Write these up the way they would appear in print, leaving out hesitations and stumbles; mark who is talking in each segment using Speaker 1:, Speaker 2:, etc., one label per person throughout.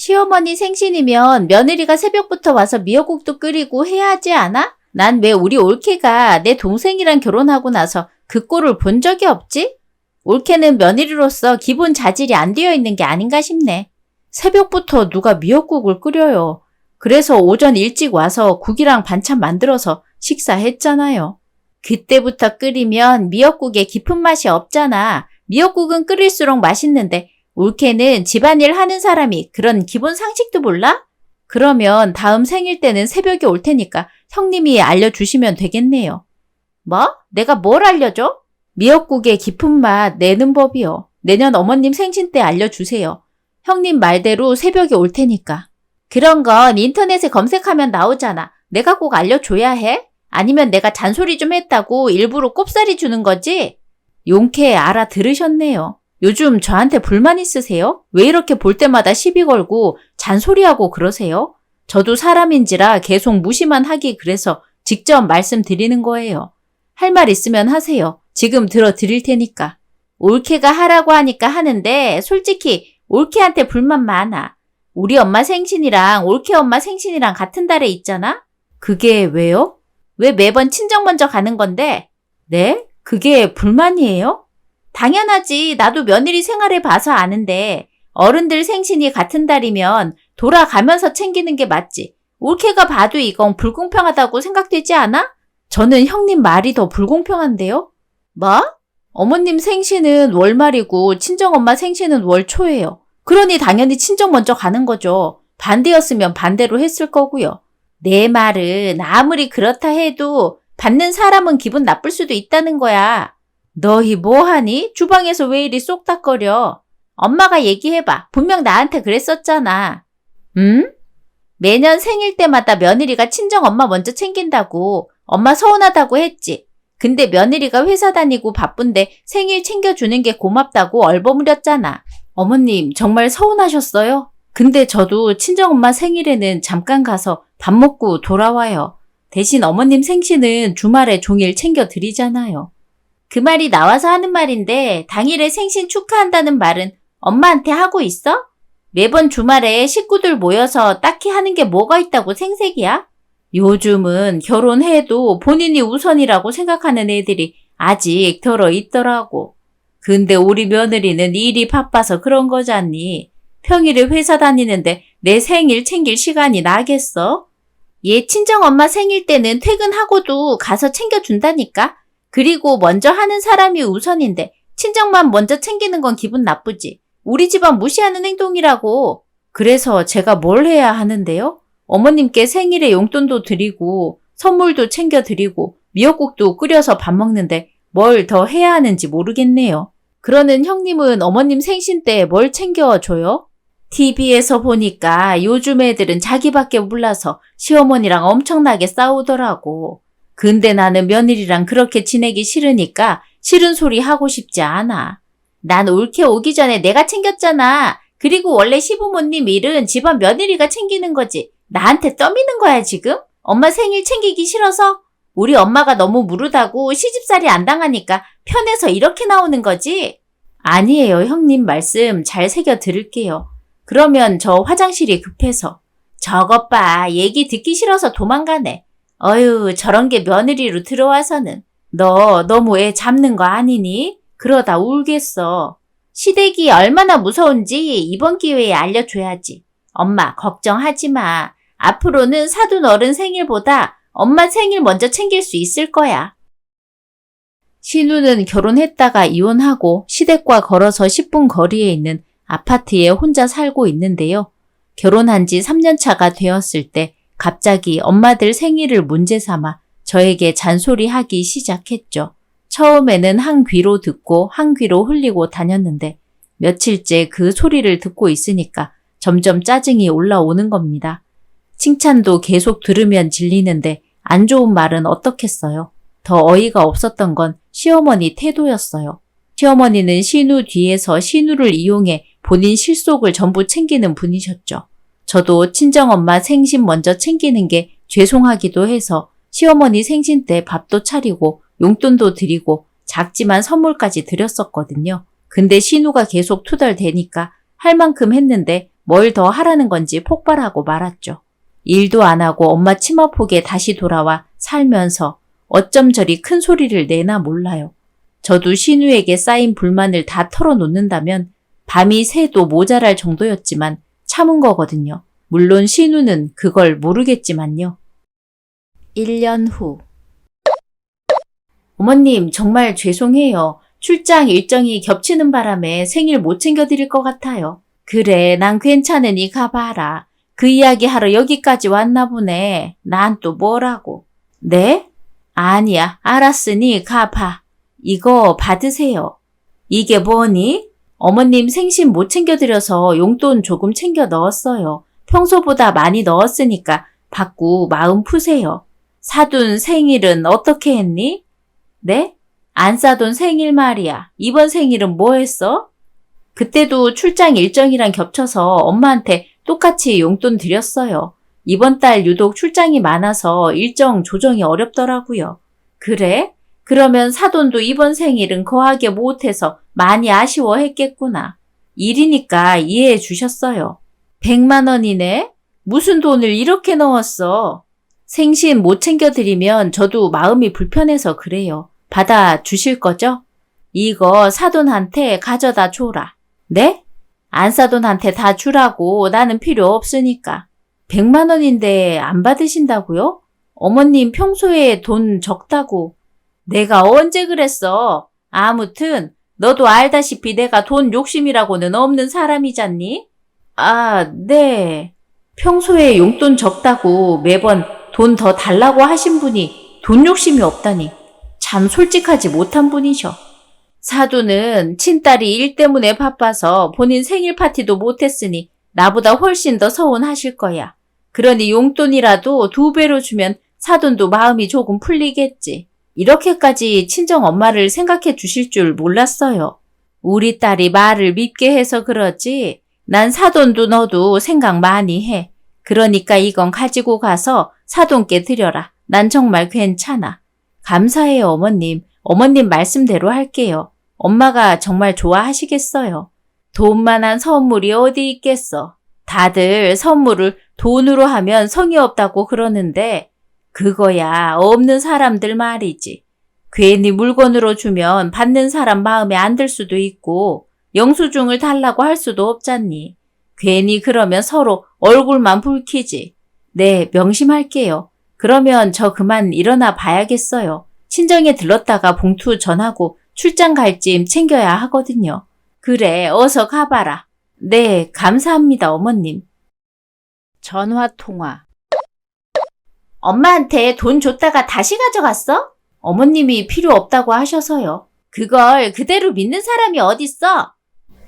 Speaker 1: 시어머니 생신이면 며느리가 새벽부터 와서 미역국도 끓이고 해야 하지 않아? 난 왜 우리 올케가 내 동생이랑 결혼하고 나서 그 꼴을 본 적이 없지? 올케는 며느리로서 기본 자질이 안 되어 있는 게 아닌가 싶네. 새벽부터 누가 미역국을 끓여요. 그래서 오전 일찍 와서 국이랑 반찬 만들어서 식사했잖아요. 그때부터 끓이면 미역국에 깊은 맛이 없잖아. 미역국은 끓일수록 맛있는데 올케는 집안일 하는 사람이 그런 기본 상식도 몰라? 그러면 다음 생일 때는 새벽에 올 테니까 형님이 알려주시면 되겠네요. 뭐? 내가 뭘 알려줘? 미역국의 깊은 맛 내는 법이요. 내년 어머님 생신 때 알려주세요. 형님 말대로 새벽에 올 테니까. 그런 건 인터넷에 검색하면 나오잖아. 내가 꼭 알려줘야 해? 아니면 내가 잔소리 좀 했다고 일부러 꼽사리 주는 거지? 용케 알아들으셨네요. 요즘 저한테 불만 있으세요? 왜 이렇게 볼 때마다 시비 걸고 잔소리하고 그러세요? 저도 사람인지라 계속 무시만 하기 그래서 직접 말씀드리는 거예요. 할 말 있으면 하세요. 지금 들어드릴 테니까. 올케가 하라고 하니까 하는데 솔직히 올케한테 불만 많아. 우리 엄마 생신이랑 올케 엄마 생신이랑 같은 달에 있잖아? 그게 왜요? 왜 매번 친정 먼저 가는 건데? 네? 그게 불만이에요? 당연하지. 나도 며느리 생활해 봐서 아는데 어른들 생신이 같은 달이면 돌아가면서 챙기는 게 맞지. 올케가 봐도 이건 불공평하다고 생각되지 않아? 저는 형님 말이 더 불공평한데요? 뭐? 어머님 생신은 월말이고 친정엄마 생신은 월초예요. 그러니 당연히 친정 먼저 가는 거죠. 반대였으면 반대로 했을 거고요. 내 말은 아무리 그렇다 해도 받는 사람은 기분 나쁠 수도 있다는 거야. 너희 뭐하니? 주방에서 왜 이리 쏙닥거려? 엄마가 얘기해봐. 분명 나한테 그랬었잖아. 응? 매년 생일 때마다 며느리가 친정엄마 먼저 챙긴다고 엄마 서운하다고 했지. 근데 며느리가 회사 다니고 바쁜데 생일 챙겨주는 게 고맙다고 얼버무렸잖아. 어머님 정말 서운하셨어요? 근데 저도 친정엄마 생일에는 잠깐 가서 밥 먹고 돌아와요. 대신 어머님 생신은 주말에 종일 챙겨드리잖아요. 그 말이 나와서 하는 말인데 당일에 생신 축하한다는 말은 엄마한테 하고 있어? 매번 주말에 식구들 모여서 딱히 하는 게 뭐가 있다고 생색이야? 요즘은 결혼해도 본인이 우선이라고 생각하는 애들이 아직 들어 있더라고. 근데 우리 며느리는 일이 바빠서 그런 거잖니. 평일에 회사 다니는데 내 생일 챙길 시간이 나겠어? 얘 친정엄마 생일 때는 퇴근하고도 가서 챙겨준다니까? 그리고 먼저 하는 사람이 우선인데 친정만 먼저 챙기는 건 기분 나쁘지. 우리 집안 무시하는 행동이라고. 그래서 제가 뭘 해야 하는데요? 어머님께 생일에 용돈도 드리고 선물도 챙겨드리고 미역국도 끓여서 밥 먹는데 뭘 더 해야 하는지 모르겠네요. 그러는 형님은 어머님 생신 때 뭘 챙겨줘요? TV에서 보니까 요즘 애들은 자기밖에 몰라서 시어머니랑 엄청나게 싸우더라고. 근데 나는 며느리랑 그렇게 지내기 싫으니까 싫은 소리 하고 싶지 않아. 난 올케 오기 전에 내가 챙겼잖아. 그리고 원래 시부모님 일은 집안 며느리가 챙기는 거지. 나한테 떠미는 거야 지금? 엄마 생일 챙기기 싫어서? 우리 엄마가 너무 무르다고 시집살이 안 당하니까 편해서 이렇게 나오는 거지? 아니에요. 형님 말씀 잘 새겨 들을게요. 그러면 저 화장실이 급해서. 저것 봐. 얘기 듣기 싫어서 도망가네. 어휴, 저런 게 며느리로 들어와서는. 너 너무 애 잡는 거 아니니? 그러다 울겠어. 시댁이 얼마나 무서운지 이번 기회에 알려줘야지. 엄마 걱정하지 마. 앞으로는 사돈 어른 생일보다 엄마 생일 먼저 챙길 수 있을 거야. 신우는 결혼했다가 이혼하고 시댁과 걸어서 10분 거리에 있는 아파트에 혼자 살고 있는데요. 결혼한 지 3년 차가 되었을 때 갑자기 엄마들 생일을 문제 삼아 저에게 잔소리하기 시작했죠. 처음에는 한 귀로 듣고 한 귀로 흘리고 다녔는데 며칠째 그 소리를 듣고 있으니까 점점 짜증이 올라오는 겁니다. 칭찬도 계속 들으면 질리는데 안 좋은 말은 어떻겠어요. 더 어이가 없었던 건 시어머니 태도였어요. 시어머니는 신우 뒤에서 신우를 이용해 본인 실속을 전부 챙기는 분이셨죠. 저도 친정엄마 생신 먼저 챙기는 게 죄송하기도 해서 시어머니 생신 때 밥도 차리고 용돈도 드리고 작지만 선물까지 드렸었거든요. 근데 신우가 계속 투덜대니까 할 만큼 했는데 뭘 더 하라는 건지 폭발하고 말았죠. 일도 안 하고 엄마 치마폭에 다시 돌아와 살면서 어쩜 저리 큰 소리를 내나 몰라요. 저도 신우에게 쌓인 불만을 다 털어놓는다면 밤이 새도 모자랄 정도였지만 참은 거거든요. 물론 신우는 그걸 모르겠지만요. 1년 후. 어머님, 정말 죄송해요. 출장 일정이 겹치는 바람에 생일 못 챙겨드릴 것 같아요. 그래, 난 괜찮으니 가봐라. 그 이야기 하러 여기까지 왔나 보네. 난 또 뭐라고. 네? 아니야, 알았으니 가봐. 이거 받으세요. 이게 뭐니? 어머님 생신 못 챙겨드려서 용돈 조금 챙겨 넣었어요. 평소보다 많이 넣었으니까 받고 마음 푸세요. 사돈 생일은 어떻게 했니? 네? 안 사돈 생일 말이야. 이번 생일은 뭐 했어? 그때도 출장 일정이랑 겹쳐서 엄마한테 똑같이 용돈 드렸어요. 이번 달 유독 출장이 많아서 일정 조정이 어렵더라고요. 그래? 그러면 사돈도 이번 생일은 거하게 못해서 많이 아쉬워했겠구나. 일이니까 이해해 주셨어요. 100만 원이네? 무슨 돈을 이렇게 넣었어? 생신 못 챙겨드리면 저도 마음이 불편해서 그래요. 받아 주실 거죠? 이거 사돈한테 가져다 줘라. 네? 안사돈한테 다 주라고. 나는 필요 없으니까. 100만 원인데 안 받으신다고요? 어머님 평소에 돈 적다고. 내가 언제 그랬어? 아무튼 너도 알다시피 내가 돈 욕심이라고는 없는 사람이잖니? 아, 네. 평소에 용돈 적다고 매번 돈 더 달라고 하신 분이 돈 욕심이 없다니 참 솔직하지 못한 분이셔. 사돈은 친딸이 일 때문에 바빠서 본인 생일 파티도 못했으니 나보다 훨씬 더 서운하실 거야. 그러니 용돈이라도 2배로 주면 사돈도 마음이 조금 풀리겠지. 이렇게까지 친정 엄마를 생각해 주실 줄 몰랐어요. 우리 딸이 말을 밉게 해서 그러지. 난 사돈도 너도 생각 많이 해. 그러니까 이건 가지고 가서 사돈께 드려라. 난 정말 괜찮아. 감사해요, 어머님. 어머님 말씀대로 할게요. 엄마가 정말 좋아하시겠어요. 돈만한 선물이 어디 있겠어. 다들 선물을 돈으로 하면 성의 없다고 그러는데 그거야 없는 사람들 말이지. 괜히 물건으로 주면 받는 사람 마음에 안 들 수도 있고 영수증을 달라고 할 수도 없잖니. 괜히 그러면 서로 얼굴만 붉히지. 네, 명심할게요. 그러면 저 그만 일어나 봐야겠어요. 친정에 들렀다가 봉투 전하고 출장 갈 쯤 챙겨야 하거든요. 그래, 어서 가봐라. 네, 감사합니다, 어머님. 전화 통화. 엄마한테 돈 줬다가 다시 가져갔어? 어머님이 필요 없다고 하셔서요. 그걸 그대로 믿는 사람이 어딨어?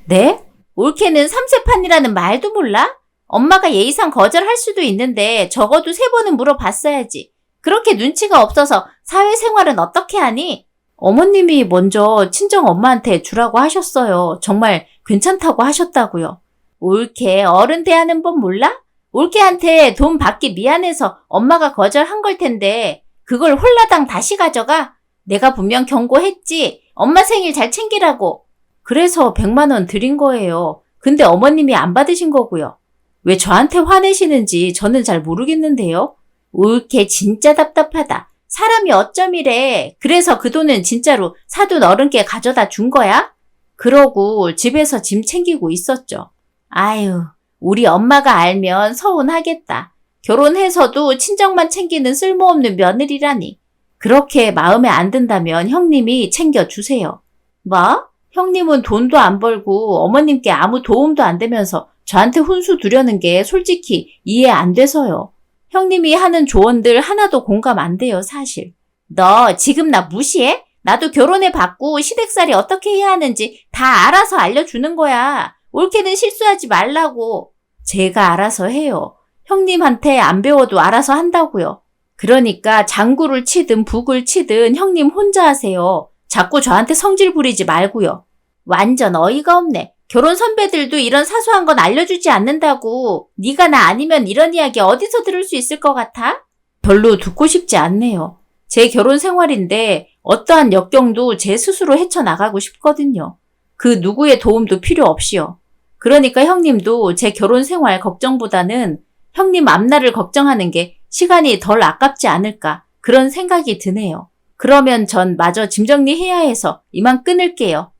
Speaker 1: 네? 올케는 삼세판이라는 말도 몰라? 엄마가 예의상 거절할 수도 있는데 적어도 3번은 물어봤어야지. 그렇게 눈치가 없어서 사회생활은 어떻게 하니? 어머님이 먼저 친정 엄마한테 주라고 하셨어요. 정말 괜찮다고 하셨다고요. 올케 어른 대하는 법 몰라? 올케한테 돈 받기 미안해서 엄마가 거절한 걸 텐데 그걸 홀라당 다시 가져가? 내가 분명 경고했지. 엄마 생일 잘 챙기라고. 그래서 100만 원 드린 거예요. 근데 어머님이 안 받으신 거고요. 왜 저한테 화내시는지 저는 잘 모르겠는데요. 올케 진짜 답답하다. 사람이 어쩜 이래. 그래서 그 돈은 진짜로 사돈 어른께 가져다 준 거야? 그러고 집에서 짐 챙기고 있었죠. 아유, 우리 엄마가 알면 서운하겠다. 결혼해서도 친정만 챙기는 쓸모없는 며느리라니. 그렇게 마음에 안 든다면 형님이 챙겨주세요. 뭐? 형님은 돈도 안 벌고 어머님께 아무 도움도 안 되면서 저한테 훈수 두려는 게 솔직히 이해 안 돼서요. 형님이 하는 조언들 하나도 공감 안 돼요, 사실. 너 지금 나 무시해? 나도 결혼해봤고 시댁살이 어떻게 해야 하는지 다 알아서 알려주는 거야. 올케는 실수하지 말라고. 제가 알아서 해요. 형님한테 안 배워도 알아서 한다고요. 그러니까 장구를 치든 북을 치든 형님 혼자 하세요. 자꾸 저한테 성질 부리지 말고요. 완전 어이가 없네. 결혼 선배들도 이런 사소한 건 알려주지 않는다고. 네가 나 아니면 이런 이야기 어디서 들을 수 있을 것 같아? 별로 듣고 싶지 않네요. 제 결혼 생활인데 어떠한 역경도 제 스스로 헤쳐나가고 싶거든요. 그 누구의 도움도 필요 없이요. 그러니까 형님도 제 결혼 생활 걱정보다는 형님 앞날을 걱정하는 게 시간이 덜 아깝지 않을까 그런 생각이 드네요. 그러면 전 마저 짐 정리해야 해서 이만 끊을게요.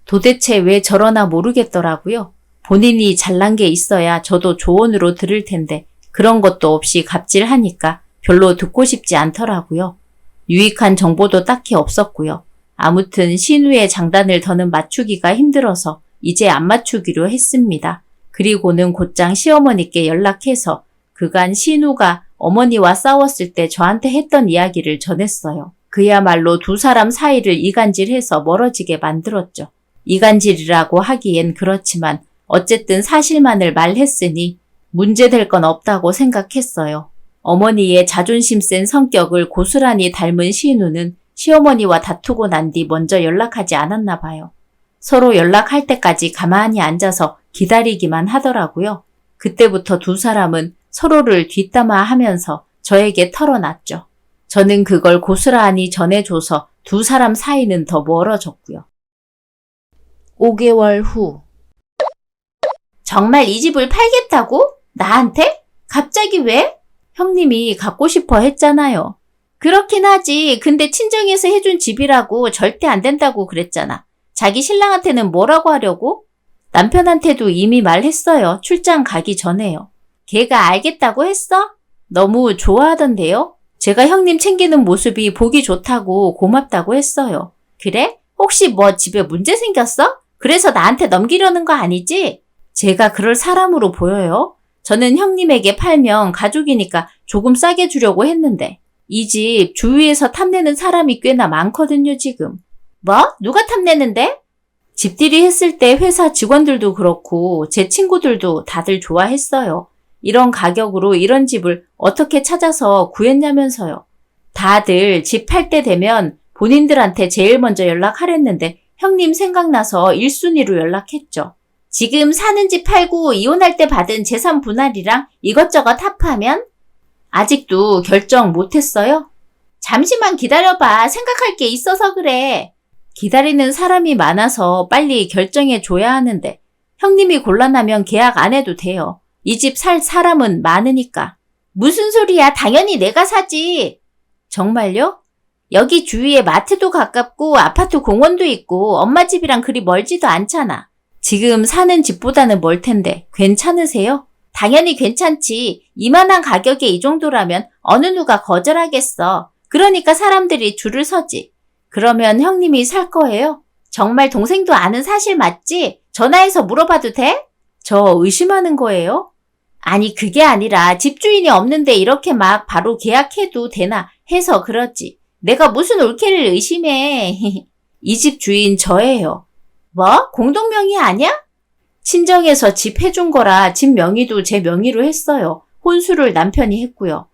Speaker 1: 도대체 왜 저러나 모르겠더라고요. 본인이 잘난 게 있어야 저도 조언으로 들을 텐데 그런 것도 없이 갑질하니까 별로 듣고 싶지 않더라고요. 유익한 정보도 딱히 없었고요. 아무튼 신우의 장단을 더는 맞추기가 힘들어서 이제 안 맞추기로 했습니다. 그리고는 곧장 시어머니께 연락해서 그간 신우가 어머니와 싸웠을 때 저한테 했던 이야기를 전했어요. 그야말로 두 사람 사이를 이간질해서 멀어지게 만들었죠. 이간질이라고 하기엔 그렇지만 어쨌든 사실만을 말했으니 문제될 건 없다고 생각했어요. 어머니의 자존심 센 성격을 고스란히 닮은 신우는 시어머니와 다투고 난 뒤 먼저 연락하지 않았나 봐요. 서로 연락할 때까지 가만히 앉아서 기다리기만 하더라고요. 그때부터 두 사람은 서로를 뒷담화하면서 저에게 털어놨죠. 저는 그걸 고스란히 전해줘서 두 사람 사이는 더 멀어졌고요. 5개월 후. 정말 이 집을 팔겠다고? 나한테? 갑자기 왜? 형님이 갖고 싶어 했잖아요. 그렇긴 하지. 근데 친정에서 해준 집이라고 절대 안 된다고 그랬잖아. 자기 신랑한테는 뭐라고 하려고? 남편한테도 이미 말했어요. 출장 가기 전에요. 걔가 알겠다고 했어? 너무 좋아하던데요? 제가 형님 챙기는 모습이 보기 좋다고 고맙다고 했어요. 그래? 혹시 뭐 집에 문제 생겼어? 그래서 나한테 넘기려는 거 아니지? 제가 그럴 사람으로 보여요? 저는 형님에게 팔면 가족이니까 조금 싸게 주려고 했는데 이 집 주위에서 탐내는 사람이 꽤나 많거든요, 지금. 뭐? 누가 탐내는데? 집들이 했을 때 회사 직원들도 그렇고 제 친구들도 다들 좋아했어요. 이런 가격으로 이런 집을 어떻게 찾아서 구했냐면서요. 다들 집 팔 때 되면 본인들한테 제일 먼저 연락하랬는데 형님 생각나서 1순위로 연락했죠. 지금 사는 집 팔고 이혼할 때 받은 재산 분할이랑 이것저것 합하면? 아직도 결정 못했어요? 잠시만 기다려봐. 생각할 게 있어서 그래. 기다리는 사람이 많아서 빨리 결정해 줘야 하는데 형님이 곤란하면 계약 안 해도 돼요. 이 집 살 사람은 많으니까. 무슨 소리야. 당연히 내가 사지. 정말요? 여기 주위에 마트도 가깝고 아파트 공원도 있고 엄마 집이랑 그리 멀지도 않잖아. 지금 사는 집보다는 멀 텐데 괜찮으세요? 당연히 괜찮지. 이만한 가격에 이 정도라면 어느 누가 거절하겠어. 그러니까 사람들이 줄을 서지. 그러면 형님이 살 거예요? 정말 동생도 아는 사실 맞지? 전화해서 물어봐도 돼? 저 의심하는 거예요? 아니 그게 아니라 집주인이 없는데 이렇게 막 바로 계약해도 되나 해서 그렇지. 내가 무슨 올케를 의심해. 이 집 주인 저예요. 뭐? 공동명의 아니야? 친정에서 집 해준 거라 집 명의도 제 명의로 했어요. 혼수를 남편이 했고요.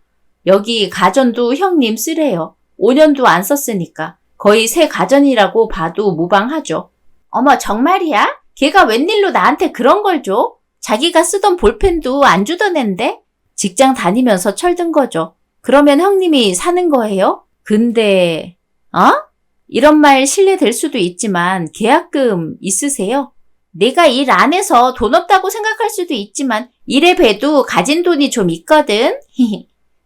Speaker 1: 여기 가전도 형님 쓰래요. 5년도 안 썼으니까. 거의 새 가전이라고 봐도 무방하죠. 어머 정말이야? 걔가 웬일로 나한테 그런 걸 줘? 자기가 쓰던 볼펜도 안 주던 앤데? 직장 다니면서 철든 거죠. 그러면 형님이 사는 거예요? 근데 이런 말 실례될 수도 있지만 계약금 있으세요? 내가 일 안 해서 돈 없다고 생각할 수도 있지만 일에 배도 가진 돈이 좀 있거든.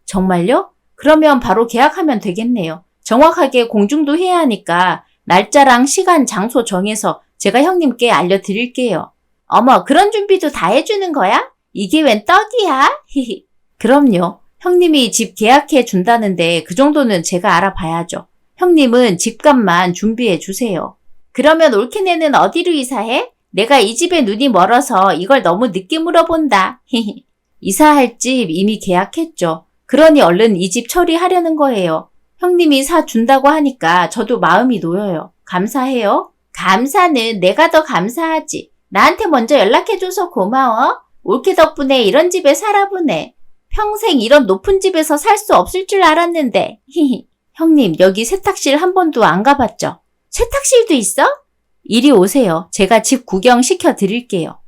Speaker 1: 정말요? 그러면 바로 계약하면 되겠네요. 정확하게 공증도 해야 하니까 날짜랑 시간, 장소 정해서 제가 형님께 알려드릴게요. 어머, 그런 준비도 다 해주는 거야? 이게 웬 떡이야? 그럼요. 형님이 집 계약해 준다는데 그 정도는 제가 알아봐야죠. 형님은 집값만 준비해 주세요. 그러면 올케네는 어디로 이사해? 내가 이 집에 눈이 멀어서 이걸 너무 늦게 물어본다. 이사할 집 이미 계약했죠. 그러니 얼른 이 집 처리하려는 거예요. 형님이 사준다고 하니까 저도 마음이 놓여요. 감사해요. 감사는 내가 더 감사하지. 나한테 먼저 연락해줘서 고마워. 올케 덕분에 이런 집에 살아보네. 평생 이런 높은 집에서 살 수 없을 줄 알았는데. 형님, 여기 세탁실 한 번도 안 가봤죠? 세탁실도 있어? 이리 오세요. 제가 집 구경 시켜드릴게요.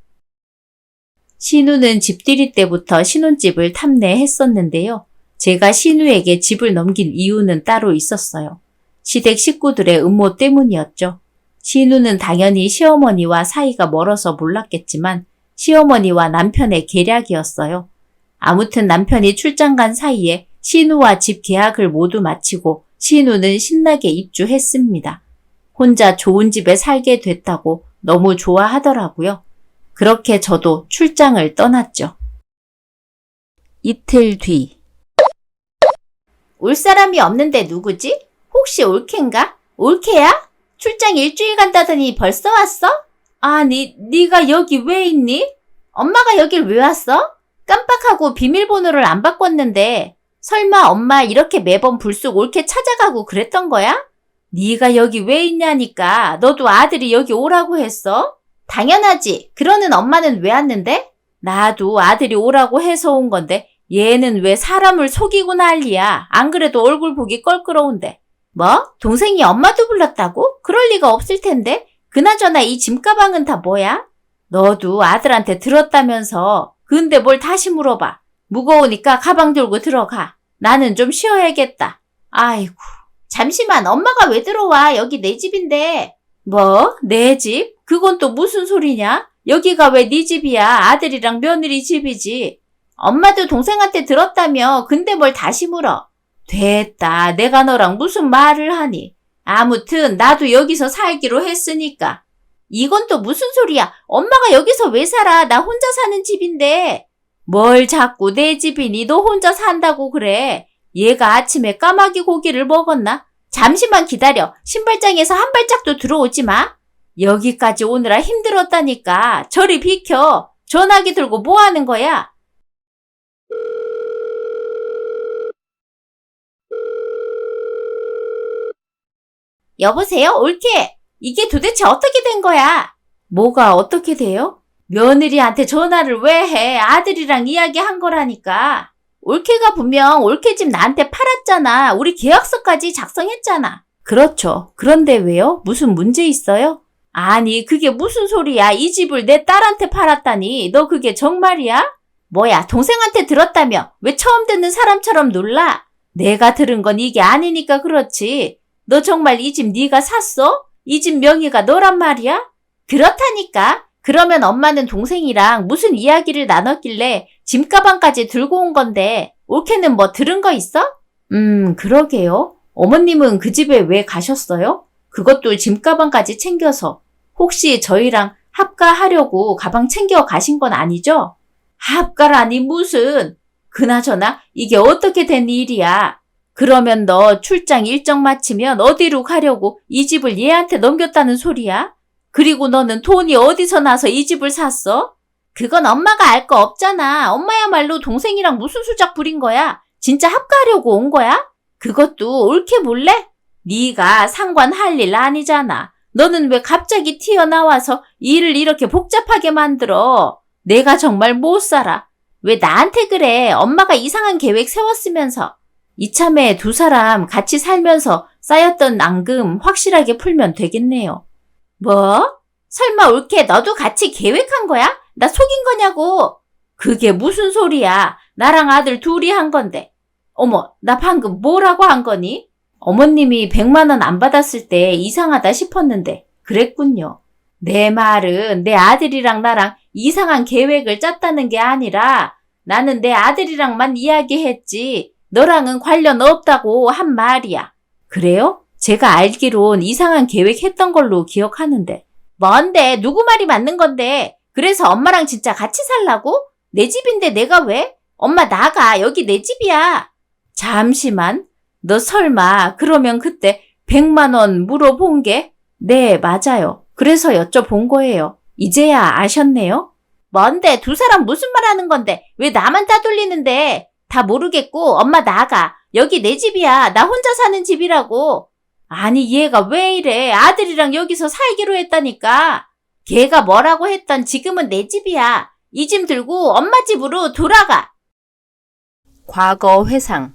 Speaker 1: 신우는 집들이 때부터 신혼집을 탐내했었는데요. 제가 신우에게 집을 넘긴 이유는 따로 있었어요. 시댁 식구들의 음모 때문이었죠. 신우는 당연히 시어머니와 사이가 멀어서 몰랐겠지만 시어머니와 남편의 계략이었어요. 아무튼 남편이 출장 간 사이에 신우와 집 계약을 모두 마치고 신우는 신나게 입주했습니다. 혼자 좋은 집에 살게 됐다고 너무 좋아하더라고요. 그렇게 저도 출장을 떠났죠. 이틀 뒤. 올 사람이 없는데 누구지? 혹시 올케인가? 올케야? 출장 일주일 간다더니 벌써 왔어? 아니, 네가 여기 왜 있니? 엄마가 여길 왜 왔어? 깜빡하고 비밀번호를 안 바꿨는데 설마 엄마 이렇게 매번 불쑥 올케 찾아가고 그랬던 거야? 네가 여기 왜 있냐니까. 너도 아들이 여기 오라고 했어? 당연하지. 그러는 엄마는 왜 왔는데? 나도 아들이 오라고 해서 온 건데 얘는 왜 사람을 속이고 난리야. 안 그래도 얼굴 보기 껄끄러운데. 뭐? 동생이 엄마도 불렀다고? 그럴 리가 없을 텐데. 그나저나 이 짐가방은 다 뭐야? 너도 아들한테 들었다면서. 근데 뭘 다시 물어봐. 무거우니까 가방 들고 들어가. 나는 좀 쉬어야겠다. 아이고. 잠시만, 엄마가 왜 들어와? 여기 내 집인데. 뭐? 내 집? 그건 또 무슨 소리냐? 여기가 왜 네 집이야? 아들이랑 며느리 집이지. 엄마도 동생한테 들었다며. 근데 뭘 다시 물어? 됐다. 내가 너랑 무슨 말을 하니. 아무튼 나도 여기서 살기로 했으니까. 이건 또 무슨 소리야? 엄마가 여기서 왜 살아? 나 혼자 사는 집인데. 뭘 자꾸 내 집이니? 너 혼자 산다고 그래. 얘가 아침에 까마귀 고기를 먹었나? 잠시만 기다려. 신발장에서 한 발짝도 들어오지 마. 여기까지 오느라 힘들었다니까. 저리 비켜. 전화기 들고 뭐 하는 거야? 여보세요? 올케. 이게 도대체 어떻게 된 거야? 뭐가 어떻게 돼요? 며느리한테 전화를 왜 해? 아들이랑 이야기한 거라니까. 올케가 분명 올케 집 나한테 팔았잖아. 우리 계약서까지 작성했잖아. 그렇죠. 그런데 왜요? 무슨 문제 있어요? 아니, 그게 무슨 소리야. 이 집을 내 딸한테 팔았다니. 너 그게 정말이야? 뭐야, 동생한테 들었다며. 왜 처음 듣는 사람처럼 놀라? 내가 들은 건 이게 아니니까 그렇지. 너 정말 이 집 네가 샀어? 이 집 명의가 너란 말이야? 그렇다니까. 그러면 엄마는 동생이랑 무슨 이야기를 나눴길래 짐가방까지 들고 온 건데 올케는 뭐 들은 거 있어? 그러게요. 어머님은 그 집에 왜 가셨어요? 그것도 짐가방까지 챙겨서. 혹시 저희랑 합가하려고 가방 챙겨 가신 건 아니죠? 합가라니 무슨. 그나저나 이게 어떻게 된 일이야? 그러면 너 출장 일정 마치면 어디로 가려고 이 집을 얘한테 넘겼다는 소리야? 그리고 너는 돈이 어디서 나서 이 집을 샀어? 그건 엄마가 알 거 없잖아. 엄마야말로 동생이랑 무슨 수작 부린 거야? 진짜 합가하려고 온 거야? 그것도 옳게 몰래? 네가 상관할 일 아니잖아. 너는 왜 갑자기 튀어나와서 일을 이렇게 복잡하게 만들어? 내가 정말 못 살아. 왜 나한테 그래? 엄마가 이상한 계획 세웠으면서. 이참에 두 사람 같이 살면서 쌓였던 앙금 확실하게 풀면 되겠네요. 뭐? 설마 올케 너도 같이 계획한 거야? 나 속인 거냐고. 그게 무슨 소리야. 나랑 아들 둘이 한 건데. 어머, 나 방금 뭐라고 한 거니? 어머님이 100만 원 안 받았을 때 이상하다 싶었는데 그랬군요. 내 말은 내 아들이랑 나랑 이상한 계획을 짰다는 게 아니라 나는 내 아들이랑만 이야기했지 너랑은 관련 없다고 한 말이야. 그래요? 제가 알기론 이상한 계획 했던 걸로 기억하는데. 뭔데? 누구 말이 맞는 건데? 그래서 엄마랑 진짜 같이 살라고? 내 집인데 내가 왜? 엄마 나가. 여기 내 집이야. 잠시만. 너 설마 그러면 그때 100만 원 물어본 게? 네, 맞아요. 그래서 여쭤본 거예요. 이제야 아셨네요? 뭔데? 두 사람 무슨 말 하는 건데? 왜 나만 따돌리는데? 다 모르겠고 엄마 나가. 여기 내 집이야. 나 혼자 사는 집이라고. 아니 얘가 왜 이래. 아들이랑 여기서 살기로 했다니까. 걔가 뭐라고 했던 지금은 내 집이야. 이 짐 들고 엄마 집으로 돌아가. 과거 회상.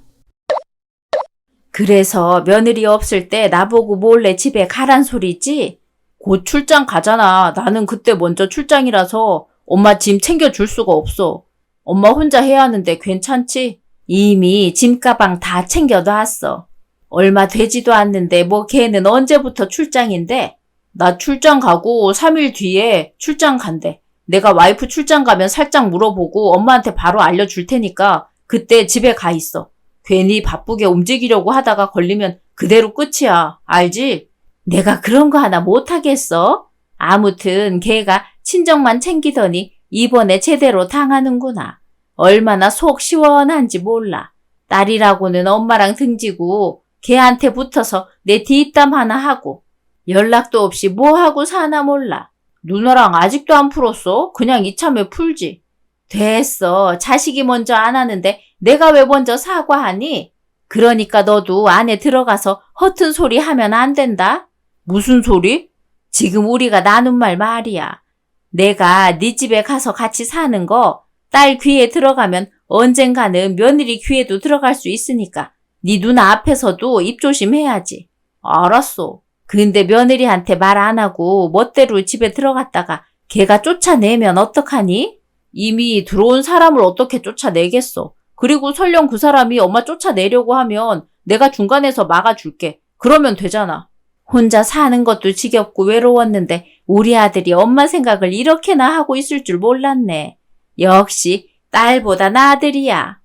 Speaker 1: 그래서 며느리 없을 때 나보고 몰래 집에 가란 소리지? 곧 출장 가잖아. 나는 그때 먼저 출장이라서 엄마 짐 챙겨줄 수가 없어. 엄마 혼자 해야 하는데 괜찮지? 이미 짐가방 다 챙겨놨어. 얼마 되지도 않는데 뭐 걔는 언제부터 출장인데? 나 출장 가고 3일 뒤에 출장 간대. 내가 와이프 출장 가면 살짝 물어보고 엄마한테 바로 알려줄 테니까 그때 집에 가 있어. 괜히 바쁘게 움직이려고 하다가 걸리면 그대로 끝이야. 알지? 내가 그런 거 하나 못하겠어? 아무튼 걔가 친정만 챙기더니 이번에 제대로 당하는구나. 얼마나 속 시원한지 몰라. 딸이라고는 엄마랑 등지고 걔한테 붙어서 내 뒷담 하나 하고 연락도 없이 뭐하고 사나 몰라. 누나랑 아직도 안 풀었어? 그냥 이참에 풀지. 됐어. 자식이 먼저 안 하는데 내가 왜 먼저 사과하니? 그러니까 너도 안에 들어가서 허튼 소리 하면 안 된다. 무슨 소리? 지금 우리가 나눈 말이야. 내가 네 집에 가서 같이 사는 거 딸 귀에 들어가면 언젠가는 며느리 귀에도 들어갈 수 있으니까 네 누나 앞에서도 입조심해야지. 알았어. 근데 며느리한테 말 안 하고 멋대로 집에 들어갔다가 걔가 쫓아내면 어떡하니? 이미 들어온 사람을 어떻게 쫓아내겠어. 그리고 설령 그 사람이 엄마 쫓아내려고 하면 내가 중간에서 막아줄게. 그러면 되잖아. 혼자 사는 것도 지겹고 외로웠는데 우리 아들이 엄마 생각을 이렇게나 하고 있을 줄 몰랐네. 역시 딸보다 나 아들이야.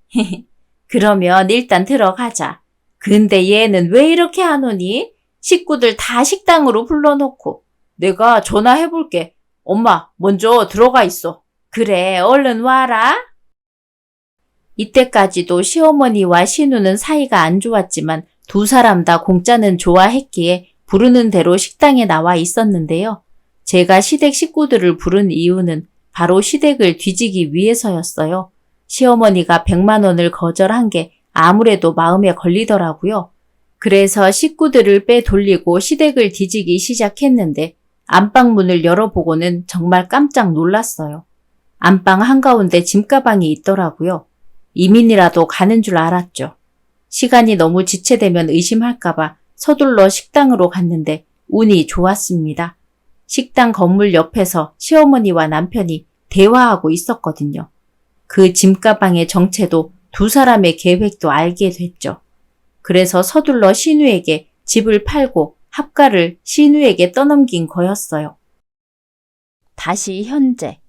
Speaker 1: 그러면 일단 들어가자. 근데 얘는 왜 이렇게 안 오니? 식구들 다 식당으로 불러놓고. 내가 전화해볼게. 엄마, 먼저 들어가 있어. 그래, 얼른 와라. 이때까지도 시어머니와 신우는 사이가 안 좋았지만 두 사람 다 공짜는 좋아했기에 부르는 대로 식당에 나와 있었는데요. 제가 시댁 식구들을 부른 이유는 바로 시댁을 뒤지기 위해서였어요. 시어머니가 100만 원을 거절한 게 아무래도 마음에 걸리더라고요. 그래서 식구들을 빼돌리고 시댁을 뒤지기 시작했는데 안방문을 열어보고는 정말 깜짝 놀랐어요. 안방 한가운데 짐가방이 있더라고요. 이민이라도 가는 줄 알았죠. 시간이 너무 지체되면 의심할까봐 서둘러 식당으로 갔는데 운이 좋았습니다. 식당 건물 옆에서 시어머니와 남편이 대화하고 있었거든요. 그 짐가방의 정체도 두 사람의 계획도 알게 됐죠. 그래서 서둘러 신우에게 집을 팔고 합가를 신우에게 떠넘긴 거였어요. 다시 현재.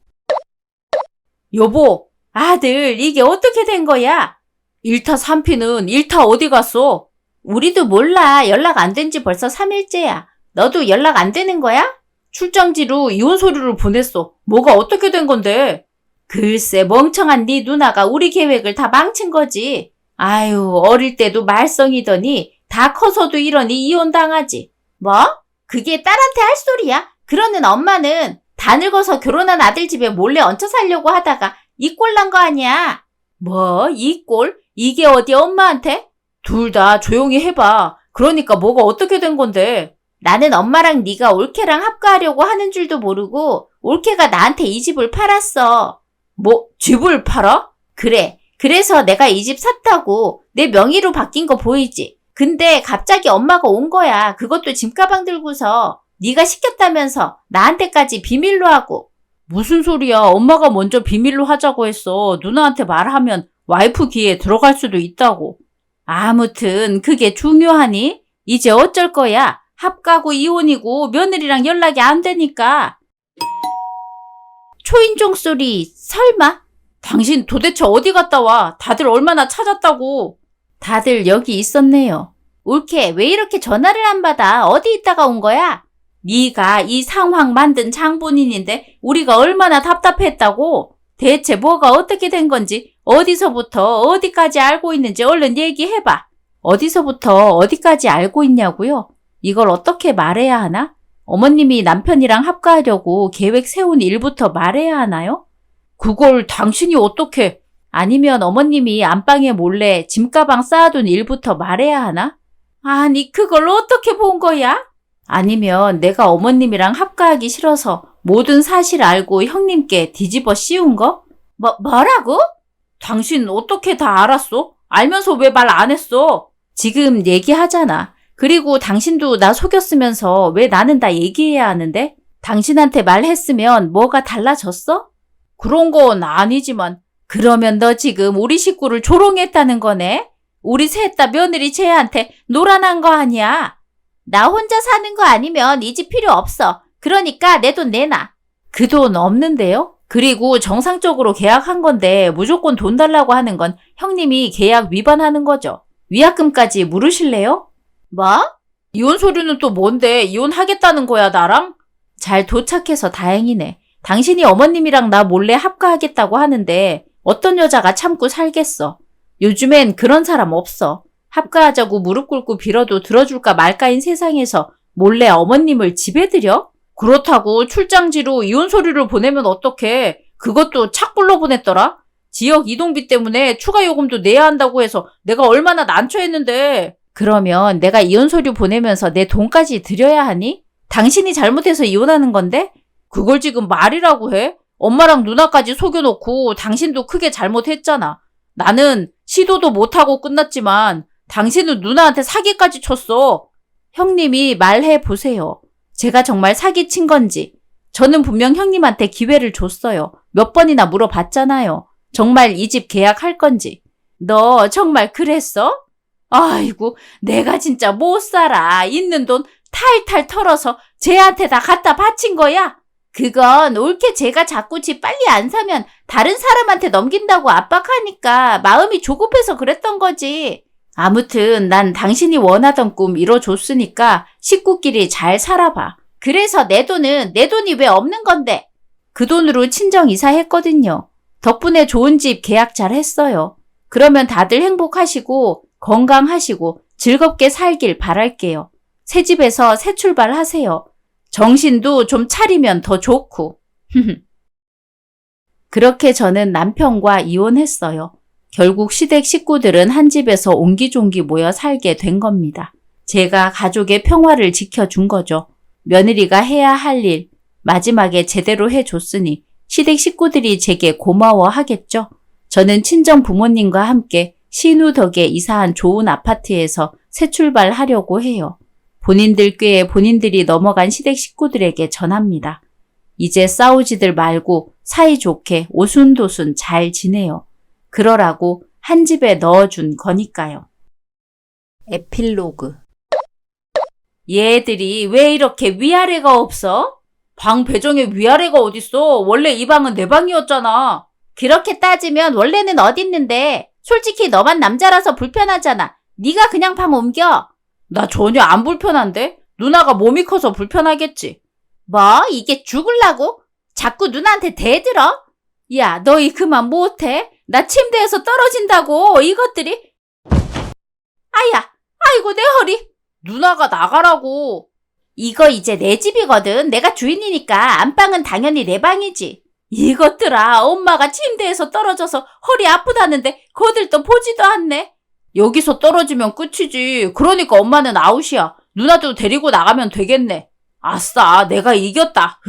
Speaker 1: 여보, 아들, 이게 어떻게 된 거야? 1타 3피는 1타 어디 갔어? 우리도 몰라. 연락 안 된 지 벌써 3일째야. 너도 연락 안 되는 거야? 출장지로 이혼 서류를 보냈어. 뭐가 어떻게 된 건데? 글쎄, 멍청한 네 누나가 우리 계획을 다 망친 거지. 아유, 어릴 때도 말썽이더니 다 커서도 이러니 이혼당하지. 뭐? 그게 딸한테 할 소리야? 그러는 엄마는 다 늙어서 결혼한 아들 집에 몰래 얹혀 살려고 하다가 이 꼴 난 거 아니야? 뭐? 이 꼴? 이게 어디 엄마한테? 둘 다 조용히 해봐. 그러니까 뭐가 어떻게 된 건데? 나는 엄마랑 네가 올케랑 합가하려고 하는 줄도 모르고 올케가 나한테 이 집을 팔았어. 뭐? 집을 팔아? 그래. 그래서 내가 이 집 샀다고. 내 명의로 바뀐 거 보이지? 근데 갑자기 엄마가 온 거야. 그것도 짐가방 들고서. 네가 시켰다면서 나한테까지 비밀로 하고. 무슨 소리야. 엄마가 먼저 비밀로 하자고 했어. 누나한테 말하면 와이프 귀에 들어갈 수도 있다고. 아무튼 그게 중요하니? 이제 어쩔 거야. 합가고 이혼이고 며느리랑 연락이 안 되니까. 초인종 소리 설마? 당신 도대체 어디 갔다 와? 다들 얼마나 찾았다고. 다들 여기 있었네요. 올케, 왜 이렇게 전화를 안 받아? 어디 있다가 온 거야? 네가 이 상황 만든 장본인인데 우리가 얼마나 답답했다고? 대체 뭐가 어떻게 된 건지 어디서부터 어디까지 알고 있는지 얼른 얘기해봐. 어디서부터 어디까지 알고 있냐고요? 이걸 어떻게 말해야 하나? 어머님이 남편이랑 합가하려고 계획 세운 일부터 말해야 하나요? 그걸 당신이 어떻게? 아니면 어머님이 안방에 몰래 짐가방 쌓아둔 일부터 말해야 하나? 아니, 그걸 어떻게 본 거야? 아니면 내가 어머님이랑 합가하기 싫어서 모든 사실 알고 형님께 뒤집어 씌운 거? 뭐라고? 당신 어떻게 다 알았어? 알면서 왜 말 안 했어? 지금 얘기하잖아. 그리고 당신도 나 속였으면서 왜 나는 다 얘기해야 하는데? 당신한테 말했으면 뭐가 달라졌어? 그런 건 아니지만. 그러면 너 지금 우리 식구를 조롱했다는 거네? 우리 셋 다 며느리 쟤한테 노란한 거 아니야? 나 혼자 사는 거 아니면 이 집 필요 없어. 그러니까 내 돈 내놔. 그 돈 없는데요? 그리고 정상적으로 계약한 건데 무조건 돈 달라고 하는 건 형님이 계약 위반하는 거죠. 위약금까지 물으실래요? 뭐? 이혼 서류는 또 뭔데 이혼하겠다는 거야 나랑? 잘 도착해서 다행이네. 당신이 어머님이랑 나 몰래 합가하겠다고 하는데 어떤 여자가 참고 살겠어. 요즘엔 그런 사람 없어. 합가하자고 무릎 꿇고 빌어도 들어줄까 말까인 세상에서 몰래 어머님을 집에 들여? 그렇다고 출장지로 이혼 서류를 보내면 어떡해. 그것도 착불로 보냈더라. 지역 이동비 때문에 추가 요금도 내야 한다고 해서 내가 얼마나 난처했는데. 그러면 내가 이혼 서류 보내면서 내 돈까지 드려야 하니? 당신이 잘못해서 이혼하는 건데? 그걸 지금 말이라고 해? 엄마랑 누나까지 속여놓고 당신도 크게 잘못했잖아. 나는 시도도 못하고 끝났지만 당신은 누나한테 사기까지 쳤어. 형님이 말해보세요. 제가 정말 사기친 건지. 저는 분명 형님한테 기회를 줬어요. 몇 번이나 물어봤잖아요. 정말 이 집 계약할 건지. 너 정말 그랬어? 아이고, 내가 진짜 못 살아. 있는 돈 탈탈 털어서 쟤한테 다 갖다 바친 거야? 그건 옳게 제가 자꾸 집 빨리 안 사면 다른 사람한테 넘긴다고 압박하니까 마음이 조급해서 그랬던 거지. 아무튼 난 당신이 원하던 꿈 이뤄줬으니까 식구끼리 잘 살아봐. 그래서 내 돈은 내 돈이 왜 없는 건데? 그 돈으로 친정 이사했거든요. 덕분에 좋은 집 계약 잘 했어요. 그러면 다들 행복하시고 건강하시고 즐겁게 살길 바랄게요. 새 집에서 새 출발하세요. 정신도 좀 차리면 더 좋고. 그렇게 저는 남편과 이혼했어요. 결국 시댁 식구들은 한 집에서 옹기종기 모여 살게 된 겁니다. 제가 가족의 평화를 지켜준 거죠. 며느리가 해야 할 일, 마지막에 제대로 해줬으니 시댁 식구들이 제게 고마워하겠죠. 저는 친정 부모님과 함께 신우 덕에 이사한 좋은 아파트에서 새 출발하려고 해요. 본인들 꾀에 본인들이 넘어간 시댁 식구들에게 전합니다. 이제 싸우지들 말고 사이좋게 오순도순 잘 지내요. 그러라고 한 집에 넣어준 거니까요. 에필로그. 얘들이 왜 이렇게 위아래가 없어? 방 배정에 위아래가 어딨어? 원래 이 방은 내 방이었잖아. 그렇게 따지면 원래는 어딨는데 솔직히 너만 남자라서 불편하잖아. 네가 그냥 방 옮겨. 나 전혀 안 불편한데? 누나가 몸이 커서 불편하겠지. 뭐? 이게 죽을라고? 자꾸 누나한테 대들어? 야, 너희 그만 못해? 나 침대에서 떨어진다고 이것들이. 아야, 아이고 내 허리. 누나가 나가라고. 이거 이제 내 집이거든. 내가 주인이니까 안방은 당연히 내 방이지. 이것들아, 엄마가 침대에서 떨어져서 허리 아프다는데 거들떠 보지도 않네. 여기서 떨어지면 끝이지. 그러니까 엄마는 아웃이야. 누나도 데리고 나가면 되겠네. 아싸, 내가 이겼다.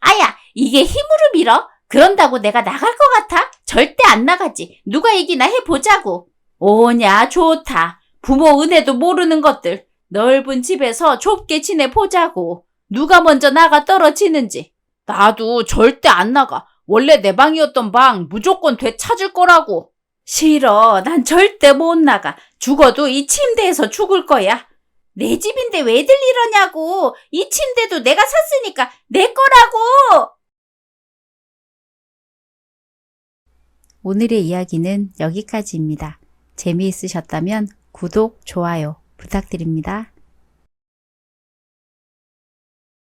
Speaker 1: 아야, 이게 힘으로 밀어? 그런다고 내가 나갈 것 같아? 절대 안 나가지. 누가 이기나 해보자고. 오냐, 좋다. 부모 은혜도 모르는 것들. 넓은 집에서 좁게 지내보자고. 누가 먼저 나가 떨어지는지. 나도 절대 안 나가. 원래 내 방이었던 방 무조건 되찾을 거라고. 싫어. 난 절대 못 나가. 죽어도 이 침대에서 죽을 거야. 내 집인데 왜들 이러냐고. 이 침대도 내가 샀으니까 내 거라고. 오늘의 이야기는 여기까지입니다. 재미있으셨다면 구독, 좋아요 부탁드립니다.